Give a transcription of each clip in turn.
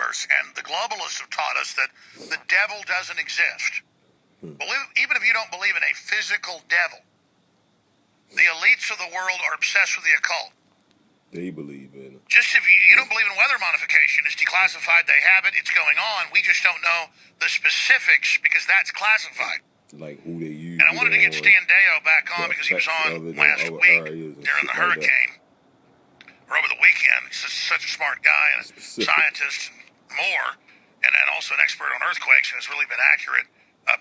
universe, and the globalists have taught us that the devil doesn't exist. Even if you don't believe in a physical devil, the elites of the world are obsessed with the occult. They believe in it. Just if you don't believe in weather modification, it's declassified, they have it, it's going on. We just don't know the specifics because that's classified. Like who they use. And I wanted to get Stan Deyo back on because he was on last week during the hurricane, or over the weekend. He's such a smart guy and a scientist and more, and also an expert on earthquakes, and has really been accurate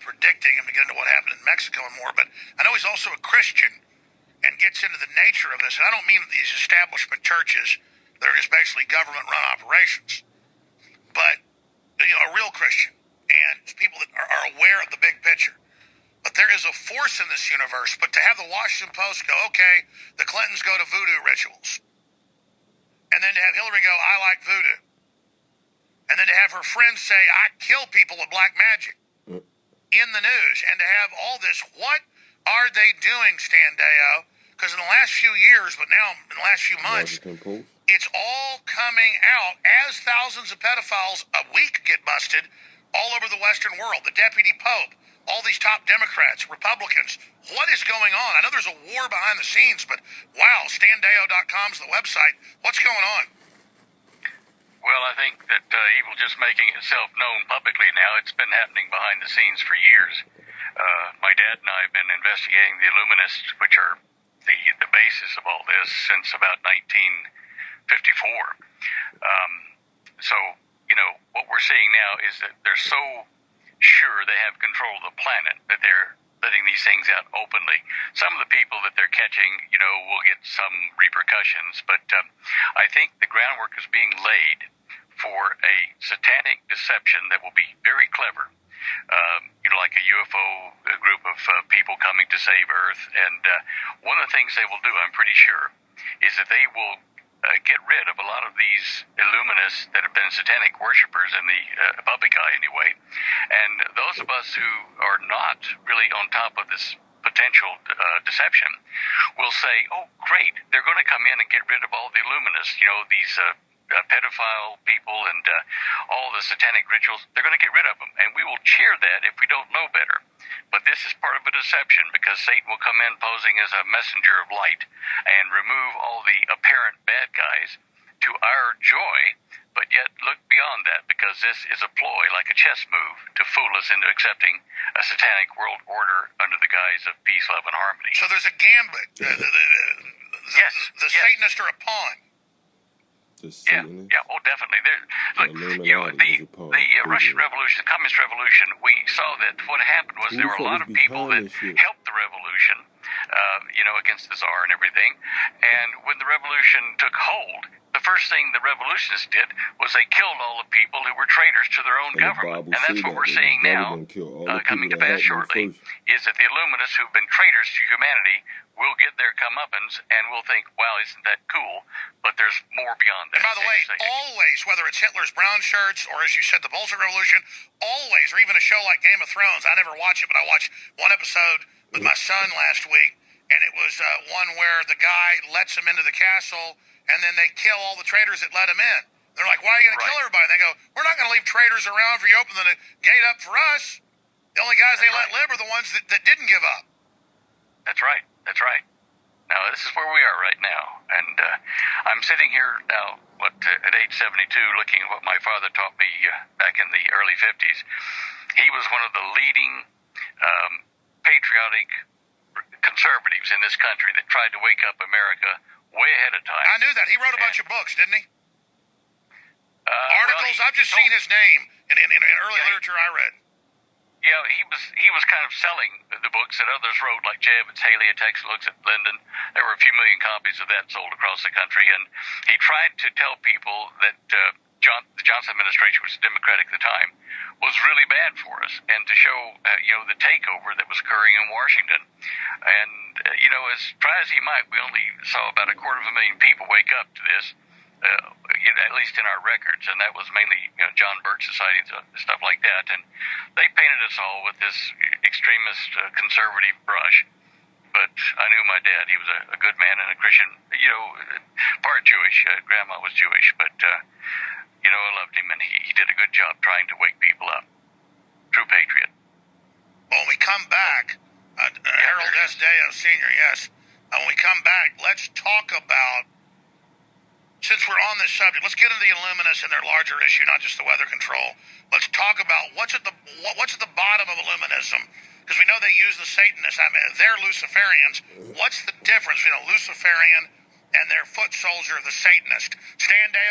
predicting him to get into what happened in Mexico and more. But I know he's also a Christian and gets into the nature of this. And I don't mean these establishment churches that are just basically government-run operations, but a real Christian and people that are aware of the big picture. But there is a force in this universe. But to have the Washington Post go, okay, the Clintons go to voodoo rituals, and then to have Hillary go, I like voodoo, and then to have her friends say, I kill people with black magic in the news, and to have all this, what are they doing, Stan Deyo? Because in the last few years, but now in the last few months, it's all coming out as thousands of pedophiles a week get busted all over the Western world. The deputy pope, all these top Democrats, Republicans. What is going on? I know there's a war behind the scenes, but wow, StanDeyo.com is the website. What's going on? Well, I think that evil just making itself known publicly now. It's been happening behind the scenes for years. My dad and I have been investigating the Illuminists, which are the basis of all this, since about 1954. So, what we're seeing now is that they're so sure they have control of the planet that they're letting these things out openly. Some of the people that they're catching, will get some repercussions, but I think the groundwork is being laid for a satanic deception that will be very clever. Like a UFO group of people coming to save Earth. And one of the things they will do, I'm pretty sure, is that they will get rid of a lot of these illuminists that have been satanic worshipers in the public eye anyway. And those of us who are not really on top of this potential deception will say, oh, great, they're going to come in and get rid of all the illuminists, these pedophile people and all the satanic rituals. They're going to get rid of them, and we will cheer that if we don't know better. But this is part of a deception, because Satan will come in posing as a messenger of light and remove all the apparent bad guys to our joy, but yet look beyond that, because this is a ploy, like a chess move, to fool us into accepting a satanic world order under the guise of peace, love, and harmony. So there's a gambit. Yes. The Satanists are a pawn. Yeah, oh, definitely. The Russian Revolution, the Communist Revolution, we saw that what happened was there were a lot of people that helped the revolution, against the Tsar and everything. And when the revolution took hold, the first thing the revolutionists did was they killed all the people who were traitors to their own government. And that's what we're seeing now, coming to pass shortly, is that the Illuminists who've been traitors to humanity will get their comeuppance, and we'll think, wow, isn't that cool? But there's more beyond that. And by the way, always, whether it's Hitler's brown shirts or, as you said, the Bolshevik Revolution, always, or even a show like Game of Thrones, I never watch it, but I watched one episode with my son last week, and it was one where the guy lets him into the castle, and then they kill all the traitors that let him in. They're like, why are you going to kill everybody? They go, we're not going to leave traitors around for you open the gate up for us. The only guys they let live are the ones that didn't give up. That's right. That's right. Now, this is where we are right now. And I'm sitting here now, at age 72, looking at what my father taught me back in the early 50s. He was one of the leading patriotic conservatives in this country that tried to wake up America way ahead of time. I knew that. He wrote a bunch of books, didn't he? Articles? I've just seen his name in early literature I read. Yeah, he was kind of selling the books that others wrote, like Jevons, Haley, A Text Looks at Lyndon. There were a few million copies of that sold across the country, and he tried to tell people that the Johnson administration, which was Democratic at the time, was really bad for us, and to show the takeover that was occurring in Washington. And as try as he might, we only saw about 250,000 people wake up to this. At least in our records, and that was mainly John Birch Society and stuff like that. And they painted us all with this extremist conservative brush. But I knew my dad; he was a good man and a Christian. Part Jewish. Grandma was Jewish, but I loved him, and he did good job trying to wake people up. True patriot. When we come back, Harold S. Deo Sr., yes. When we come back, let's talk about, since we're on this subject, let's get into the Illuminists and their larger issue, not just the weather control. Let's talk about what's at the bottom of Illuminism, because we know they use the Satanists. I mean, they're Luciferians. What's the difference between a Luciferian and their foot soldier, the Satanist? Stan Deo